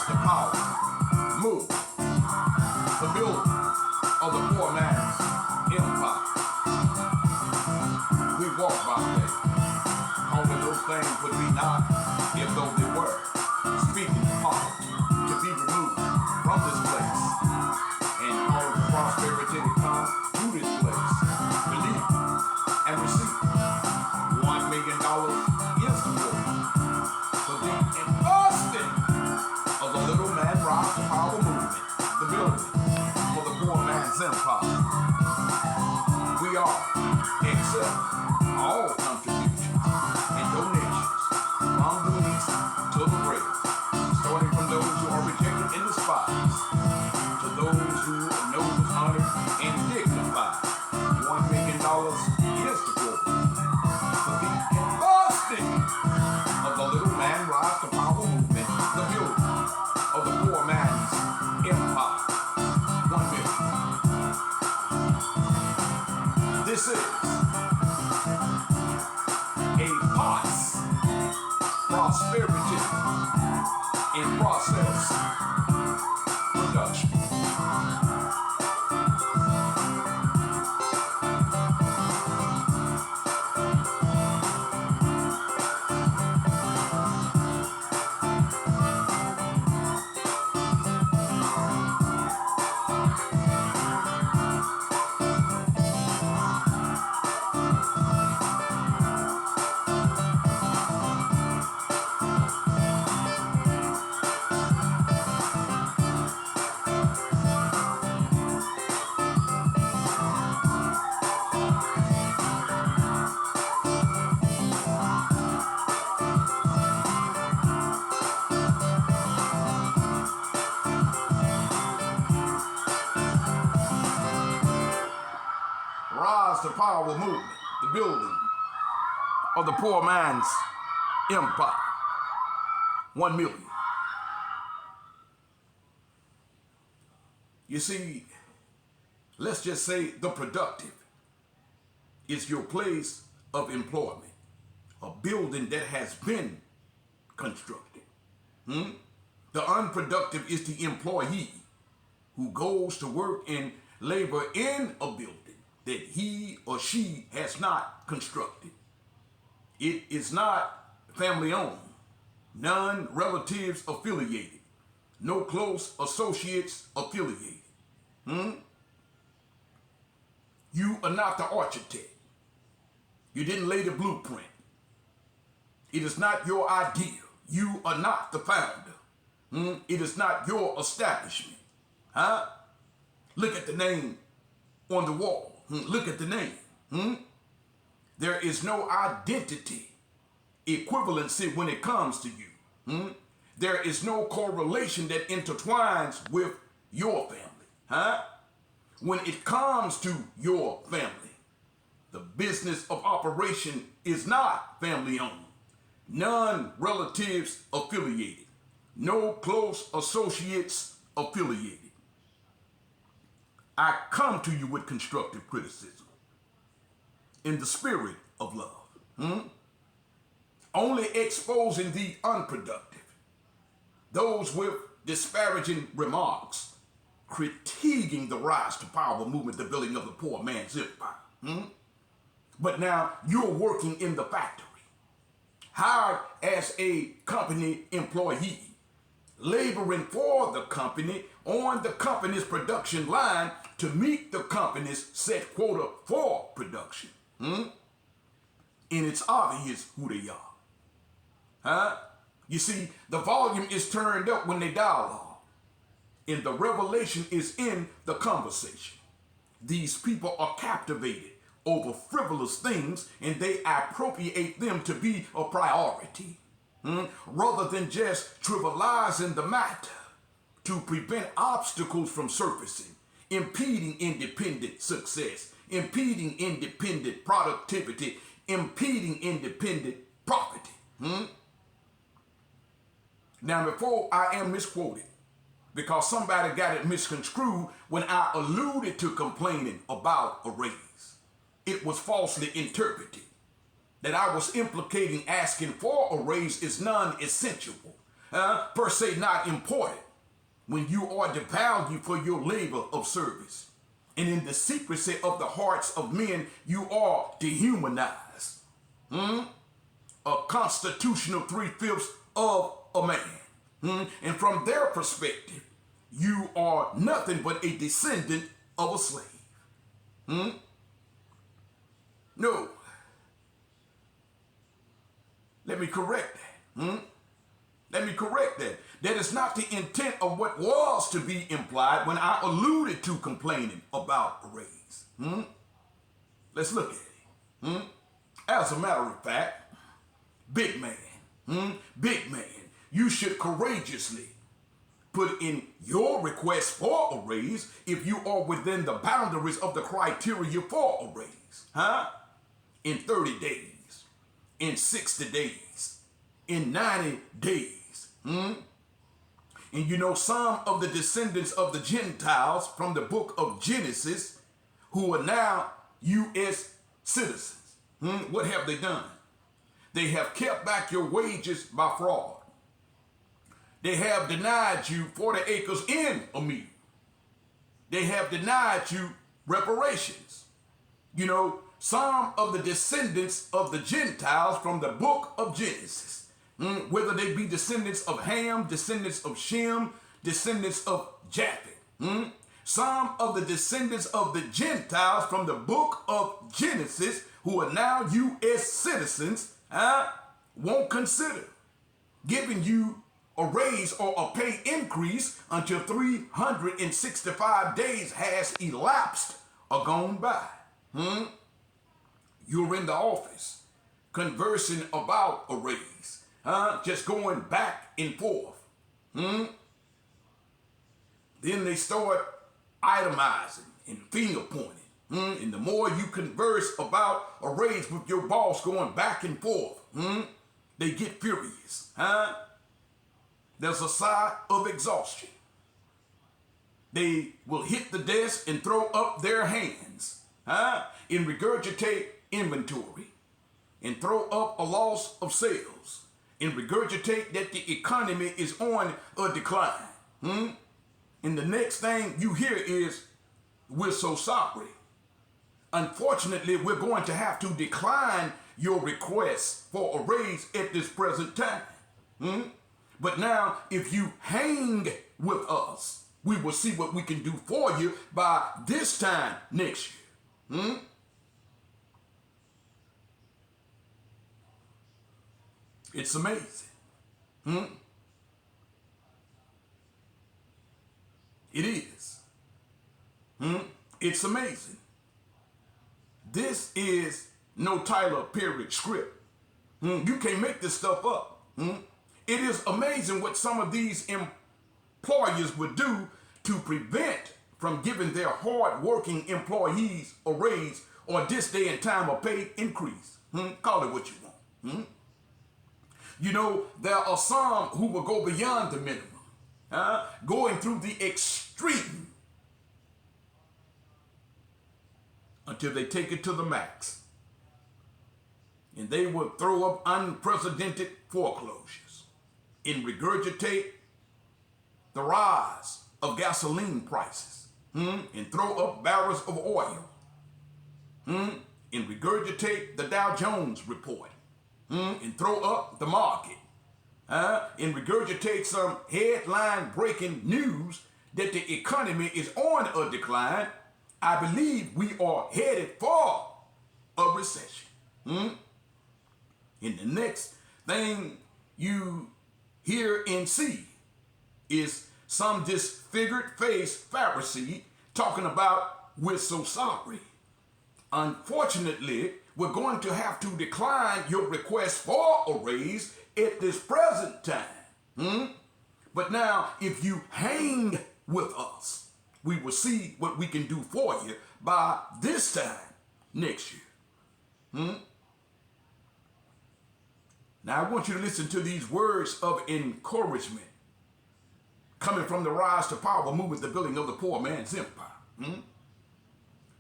rise to power, move, the building of the poor man's empire. We walk by faith, calling those things would be not, if though they were, speaking power to be removed from this place, and all the prosperity to come to this place. Believe and receive. $1 million is the word for the investing of the little man rise to power movement, the building for the poor man's empire. We are accept all contributions and donations from the least to the greatest, starting from those who are rejected and despised to those who are noticed, honored, and dignified. $1 million is the goal for the investing of the little man rise to power movement, the building of the poor man's empire. 1 million. This is a POTS prosperity in process production. Rise to power movement, the building of the poor man's empire. 1 million. You see, let's just say the productive is your place of employment, a building that has been constructed. The unproductive is the employee who goes to work and labor in a building that he or she has not constructed. It is not family owned, none relatives affiliated, no close associates affiliated. You are not the architect. You didn't lay the blueprint. It is not your idea. You are not the founder. It is not your establishment. Look at the name on the wall. Look at the name. There is no identity equivalency when it comes to you. There is no correlation that intertwines with your family. When it comes to your family, the business of operation is not family owned, none relatives affiliated, no close associates affiliated. I come to you with constructive criticism in the spirit of love, only exposing the unproductive, those with disparaging remarks, critiquing the rise to power movement, the building of the poor man's empire. But now you're working in the factory, hired as a company employee, laboring for the company on the company's production line to meet the company's set quota for production. And it's obvious who they are. You see, the volume is turned up when they dialogue, and the revelation is in the conversation. These people are captivated over frivolous things, and they appropriate them to be a priority, rather than just trivializing the matter to prevent obstacles from surfacing, impeding independent success, impeding independent productivity, impeding independent property. Now, before I am misquoted, because somebody got it misconstrued when I alluded to complaining about a raise, it was falsely interpreted that I was implicating asking for a raise is non-essential, per se not important when you are devalued for your labor of service. And in the secrecy of the hearts of men, you are dehumanized. A constitutional 3/5 of a man. And from their perspective, you are nothing but a descendant of a slave. No. Let me correct that. Let me correct that. That is not the intent of what was to be implied when I alluded to complaining about a raise. Let's look at it. As a matter of fact, big man, you should courageously put in your request for a raise if you are within the boundaries of the criteria for a raise. In 30 days, in 60 days, in 90 days. And you know, some of the descendants of the Gentiles from the book of Genesis who are now U.S. citizens, what have they done? They have kept back your wages by fraud. They have denied you 40 acres in a meal. They have denied you reparations. You know, some of the descendants of the Gentiles from the book of Genesis, whether they be descendants of Ham, descendants of Shem, descendants of Japheth. Some of the descendants of the Gentiles from the book of Genesis who are now U.S. citizens won't consider giving you a raise or a pay increase until 365 days has elapsed or gone by. You're in the office conversing about a raise. Just going back and forth. Then they start itemizing and finger pointing. And the more you converse about a raise with your boss going back and forth, they get furious. There's a sigh of exhaustion. They will hit the desk and throw up their hands and regurgitate inventory and throw up a loss of sales and regurgitate that the economy is on a decline. And the next thing you hear is, we're so sorry. Unfortunately, we're going to have to decline your request for a raise at this present time. But now, if you hang with us, we will see what we can do for you by this time next year. It's amazing. It is. It's amazing. This is no Tyler Perry script. You can't make this stuff up. It is amazing what some of these employers would do to prevent from giving their hard-working employees a raise or this day and time a pay increase. Call it what you want. You know, there are some who will go beyond the minimum, going through the extreme until they take it to the max. And they will throw up unprecedented foreclosures and regurgitate the rise of gasoline prices, and throw up barrels of oil, and regurgitate the Dow Jones report, and throw up the market, and regurgitate some headline breaking news that the economy is on a decline. I believe we are headed for a recession. And the next thing you hear and see is some disfigured faced Pharisee talking about, we're so sorry. Unfortunately, we're going to have to decline your request for a raise at this present time. But now, if you hang with us, we will see what we can do for you by this time next year. Now, I want you to listen to these words of encouragement coming from the Rise to Power movement, the building of the poor man's empire.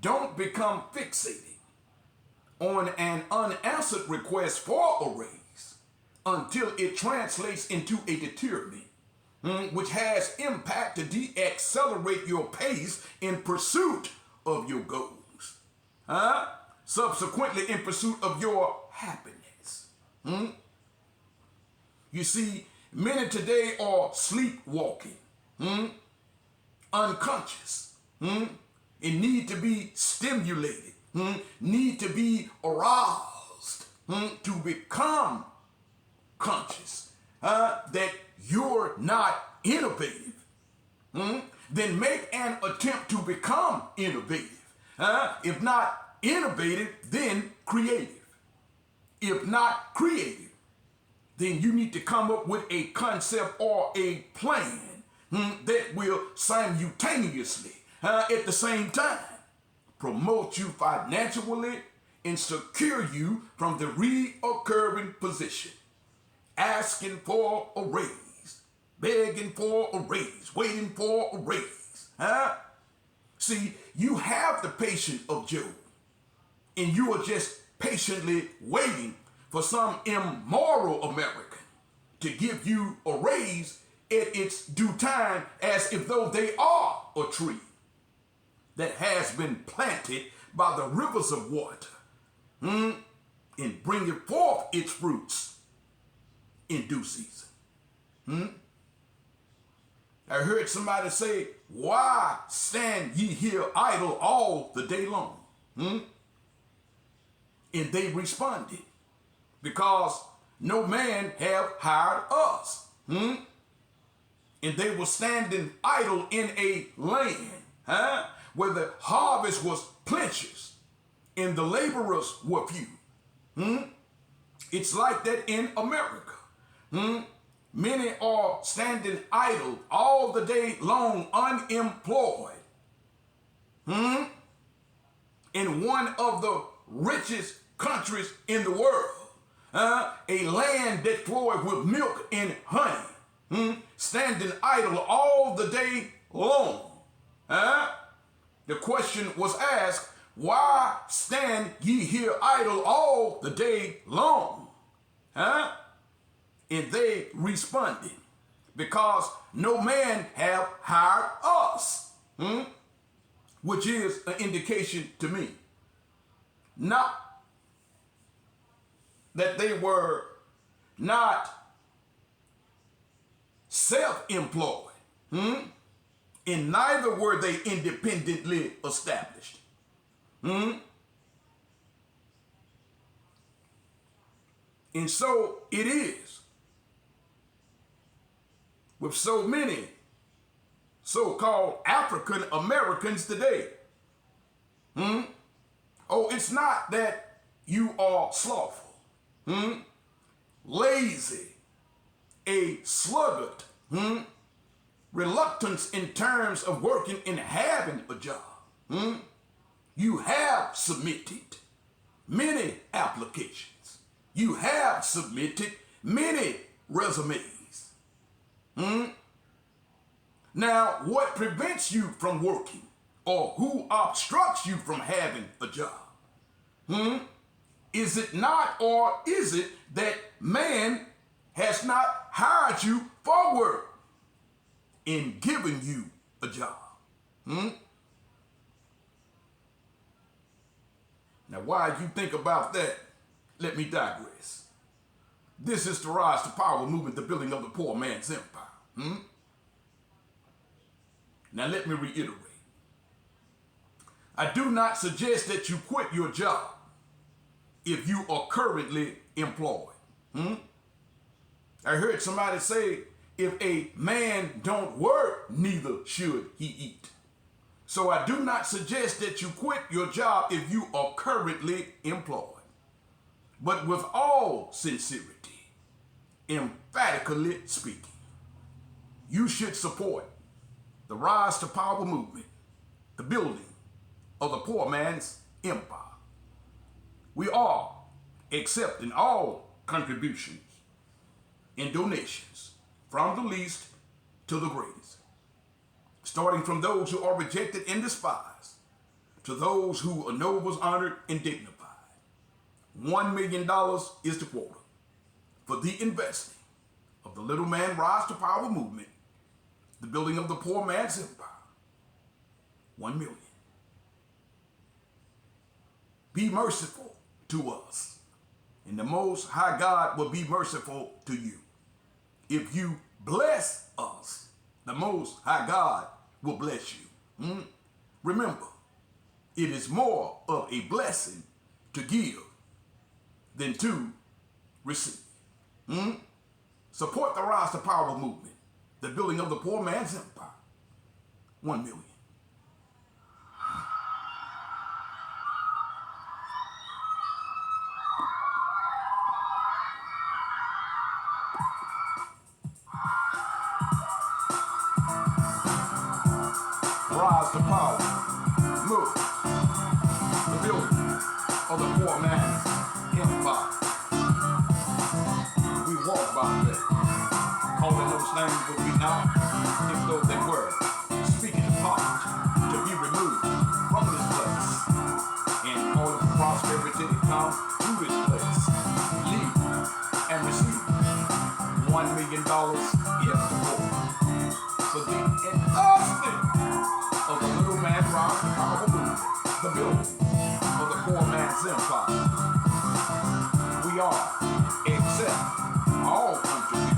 Don't become fixated on an unanswered request for a raise until it translates into a deterrent, which has impact to de-accelerate your pace in pursuit of your goals. Subsequently, in pursuit of your happiness. You see, many today are sleepwalking, unconscious, and need to be stimulated, need to be aroused to become conscious that you're not innovative. Then make an attempt to become innovative. If not innovative, then creative. If not creative, then you need to come up with a concept or a plan that will simultaneously, at the same time, promote you financially and secure you from the reoccurring position. Asking for a raise, begging for a raise, waiting for a raise. See, you have the patience of Job, and you are just patiently waiting for some immoral American to give you a raise at its due time, as if though they are a tree that has been planted by the rivers of water and bringing forth its fruits in due season. I heard somebody say, why stand ye here idle all the day long? And they responded, because no man have hired us. And they were standing idle in a land where the harvest was plenteous and the laborers were few. It's like that in America. Many are standing idle all the day long, unemployed. In one of the richest countries in the world, a land that flowed with milk and honey, standing idle all the day long. The question was asked, why stand ye here idle all the day long? And they responded, because no man have hired us, which is an indication to me, not that they were not self-employed, and neither were they independently established. And so it is with so many so-called African Americans today. Oh, it's not that you are slothful, lazy, a sluggard, reluctance in terms of working and having a job. You have submitted many applications. You have submitted many resumes. Now, what prevents you from working, or who obstructs you from having a job? Is it not, or is it that man has not hired you for work and given you a job? Now, while you think about that, let me digress. This is the Rise to Power movement, the building of the poor man's empire. Now, let me reiterate. I do not suggest that you quit your job if you are currently employed. I heard somebody say, if a man don't work, neither should he eat. So I do not suggest that you quit your job if you are currently employed. But with all sincerity, emphatically speaking, you should support the Rise to Power movement, the building of the poor man's empire. We are accepting all contributions and donations from the least to the greatest, starting from those who are rejected and despised to those who are nobles, honored, and dignified. $1 million is the quota. for the investing of the Little Man Rise to Power movement, the building of the poor man's empire. 1 million. Be merciful to us, and the Most High God will be merciful to you. If you bless us, the Most High God will bless you. Remember, it is more of a blessing to give than to receive. Support the Rise to Power movement, the building of the poor man's empire. 1 million. Rise to power. Move. The building of the poor man's empire. We walk by faith, calling those things would be not if though they were. Speaking of poverty to be removed from this place, and calling for prosperity to come to this place. Leave and receive $1 million if the poor. For the investing of the Little Man Rise to Power movement, the building of the poor man's empire. We are, except all countries